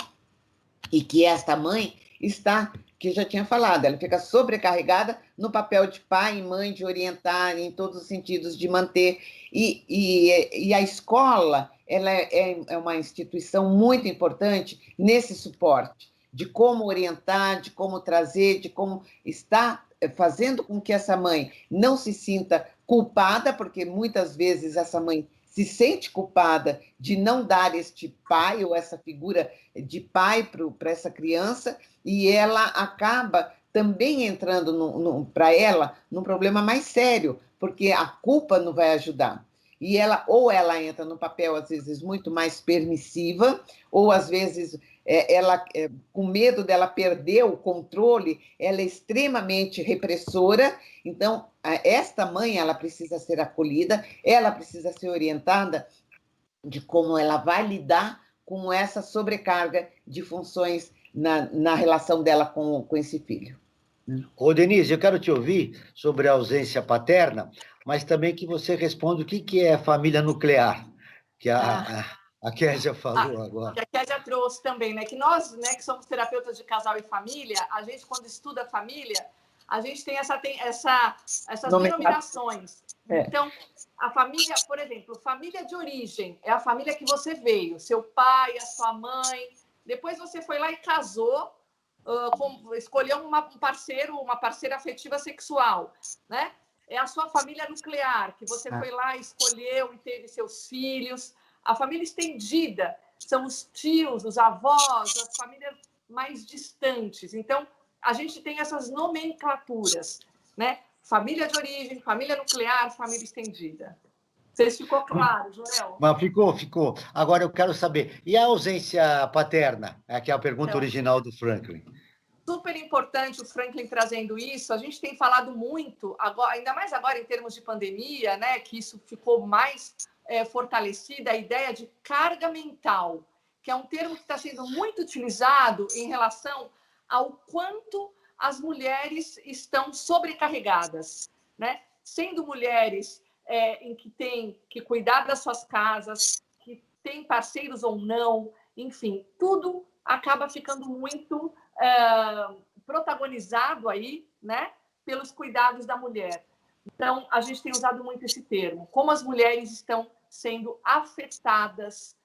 e que esta mãe está, que eu já tinha falado, ela fica sobrecarregada no papel de pai e mãe, de orientar em todos os sentidos, de manter, e a escola, ela é uma instituição muito importante nesse suporte, de como orientar, de como trazer, de como estar fazendo com que essa mãe não se sinta culpada, porque muitas vezes essa mãe se sente culpada de não dar este pai ou essa figura de pai para essa criança, e ela acaba também entrando para ela num problema mais sério, porque a culpa não vai ajudar. E ela entra no papel, às vezes, muito mais permissiva, ou às vezes ela, com medo dela perder o controle, ela é extremamente repressora. Então, esta mãe, ela precisa ser acolhida, ela precisa ser orientada de como ela vai lidar com essa sobrecarga de funções na relação dela com esse filho. Ô, Denise, eu quero te ouvir sobre a ausência paterna, mas também que você responda o que é família nuclear, que a Kézia falou agora. Que a Kézia trouxe também, né? Que nós, né, que somos terapeutas de casal e família, a gente, quando estuda a família, a gente tem essas denominações. Então, a família, por exemplo, família de origem, é a família que você veio, seu pai, a sua mãe, depois você foi lá e casou, escolheu um parceiro, uma parceira afetiva sexual, né? É a sua família nuclear, que você foi lá, escolheu e teve seus filhos. A família estendida são os tios, os avós, as famílias mais distantes. Então, a gente tem essas nomenclaturas, né? Família de origem, família nuclear, família estendida. Não sei se ficou claro, Joel. Mas ficou. Agora eu quero saber, e a ausência paterna? Que é a pergunta original do Franklin. Super importante o Franklin trazendo isso. A gente tem falado muito, agora, ainda mais agora em termos de pandemia, né? Que isso ficou mais fortalecida, a ideia de carga mental, que é um termo que está sendo muito utilizado em relação ao quanto as mulheres estão sobrecarregadas, né? Sendo mulheres em que têm que cuidar das suas casas, que têm parceiros ou não, enfim, tudo acaba ficando muito protagonizado aí, né? Pelos cuidados da mulher. Então, a gente tem usado muito esse termo. Como as mulheres estão sendo afetadas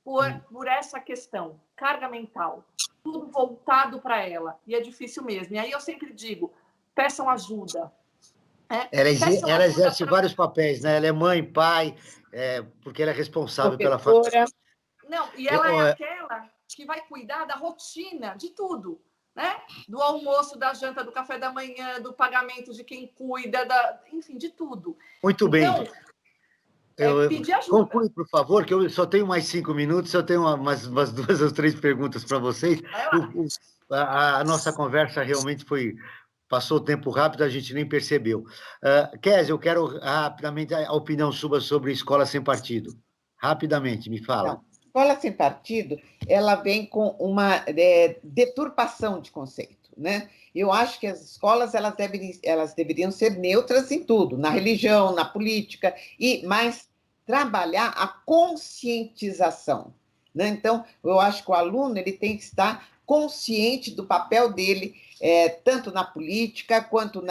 por essa questão, carga mental, tudo voltado para ela, e é difícil mesmo. E aí eu sempre digo, peçam ajuda. Ela exerce vários papéis, né? Ela é mãe, pai, porque ela é responsável pela família. Não, e ela é aquela que vai cuidar da rotina, de tudo, né? Do almoço, da janta, do café da manhã, do pagamento de quem cuida, enfim, de tudo. Muito bem. Pedir ajuda. Conclui, por favor, que eu só tenho mais 5 minutos, eu tenho umas 2 ou 3 perguntas para vocês. A nossa conversa realmente passou o tempo rápido, a gente nem percebeu. Kézia, eu quero rapidamente a opinião sua sobre escola sem partido. Rapidamente, me fala. Não, escola sem partido, ela vem com uma deturpação de conceito, né? Eu acho que as escolas elas deveriam ser neutras em tudo, na religião, na política, mas trabalhar a conscientização, né? Então, eu acho que o aluno ele tem que estar consciente do papel dele, tanto na política quanto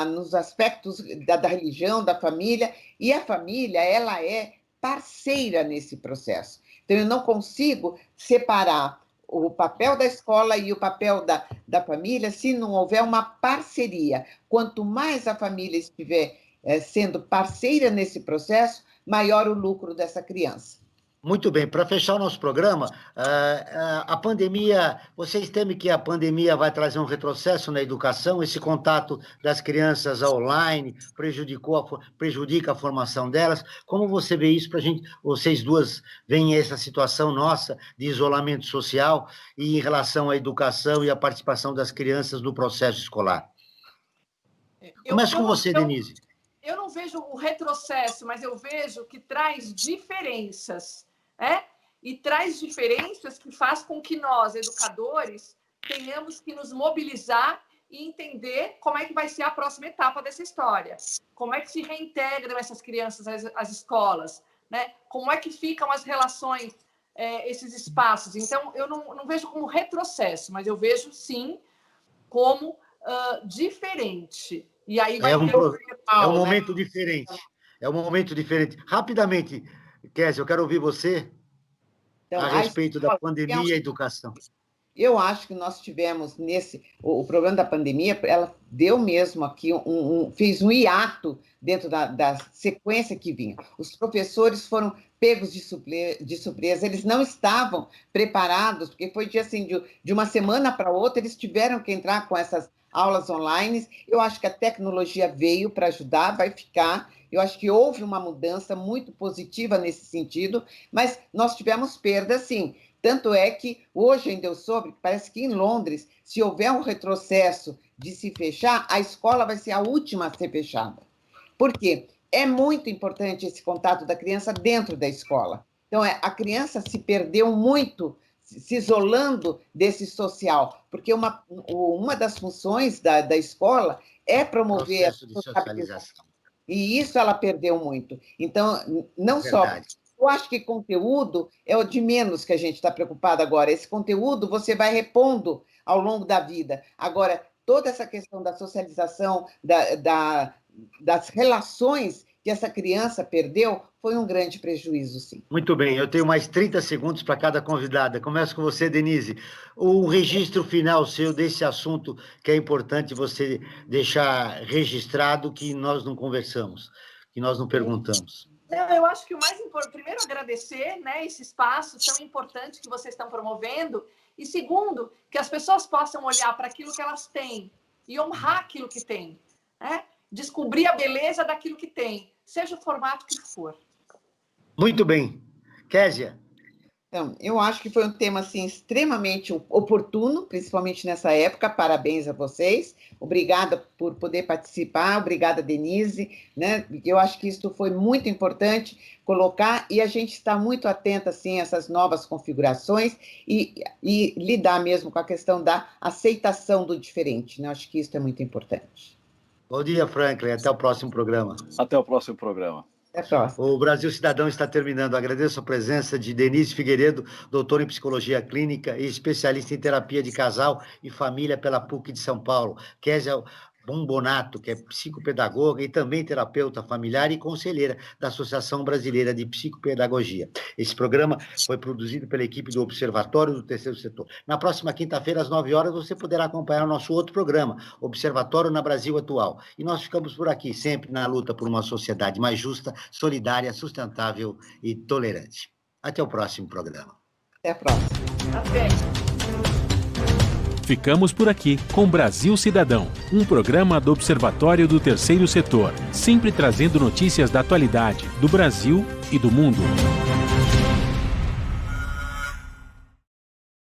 nos aspectos da religião, da família, e a família ela é parceira nesse processo. Então, eu não consigo separar o papel da escola e o papel da família se não houver uma parceria. Quanto mais a família estiver sendo parceira nesse processo, maior o lucro dessa criança. Muito bem, para fechar o nosso programa, a pandemia, vocês temem que a pandemia vai trazer um retrocesso na educação? Esse contato das crianças online prejudica a formação delas? Como você vê isso para a gente? Vocês duas veem essa situação nossa de isolamento social e em relação à educação e à participação das crianças no processo escolar? Começo com você, Denise. Eu não vejo o retrocesso, mas eu vejo que traz diferenças. E traz diferenças que faz com que nós, educadores, tenhamos que nos mobilizar e entender como é que vai ser a próxima etapa dessa história. Como é que se reintegram essas crianças às escolas, né? Como é que ficam as relações, esses espaços. Então, eu não vejo como retrocesso, mas eu vejo, sim, como diferente. E aí vai ter um momento diferente. É um momento diferente. Rapidamente, Kézia, eu quero ouvir você a respeito da pandemia e a educação. Eu acho que nós tivemos o problema da pandemia, ela deu mesmo aqui, fez um hiato dentro da sequência que vinha. Os professores foram pegos de surpresa, eles não estavam preparados, porque foi assim, de uma semana para outra, eles tiveram que entrar com essas aulas online. Eu acho que a tecnologia veio para ajudar, vai ficar. Eu acho que houve uma mudança muito positiva nesse sentido, mas nós tivemos perda, sim. Tanto é que hoje ainda eu soube que parece que em Londres, se houver um retrocesso de se fechar, a escola vai ser a última a ser fechada. Por quê? É muito importante esse contato da criança dentro da escola. Então, a criança se perdeu muito se isolando desse social, porque uma das funções da escola é promover a socialização. E isso ela perdeu muito. Então, não só... Eu acho que conteúdo é o de menos que a gente está preocupado agora. Esse conteúdo você vai repondo ao longo da vida. Agora, toda essa questão da socialização, das relações que essa criança perdeu, foi um grande prejuízo, sim. Muito bem, eu tenho mais 30 segundos para cada convidada. Começo com você, Denise. O registro final seu desse assunto que é importante você deixar registrado, que nós não conversamos, que nós não perguntamos. Eu acho que o mais importante, primeiro, agradecer, né, esse espaço tão importante que vocês estão promovendo, e segundo, que as pessoas possam olhar para aquilo que elas têm e honrar aquilo que têm, né? Descobrir a beleza daquilo que tem, seja o formato que for. Muito bem. Késia? Então, eu acho que foi um tema assim, extremamente oportuno, principalmente nessa época. Parabéns a vocês. Obrigada por poder participar. Obrigada, Denise. Né? Eu acho que isso foi muito importante colocar e a gente está muito atenta assim, a essas novas configurações e lidar mesmo com a questão da aceitação do diferente. Né? Eu acho que isso é muito importante. Bom dia, Franklin. Até o próximo programa. Até o próximo programa. O Brasil Cidadão está terminando. Agradeço a presença de Denise Figueiredo, doutora em Psicologia Clínica e especialista em terapia de casal e família pela PUC de São Paulo. Késia Bombonato, que é psicopedagoga e também terapeuta familiar e conselheira da Associação Brasileira de Psicopedagogia. Esse programa foi produzido pela equipe do Observatório do Terceiro Setor. Na próxima quinta-feira, às 9 horas, você poderá acompanhar o nosso outro programa, Observatório na Brasil Atual. E nós ficamos por aqui, sempre na luta por uma sociedade mais justa, solidária, sustentável e tolerante. Até o próximo programa. Até a próxima. Até. Ficamos por aqui com Brasil Cidadão, um programa do Observatório do Terceiro Setor, sempre trazendo notícias da atualidade, do Brasil e do mundo.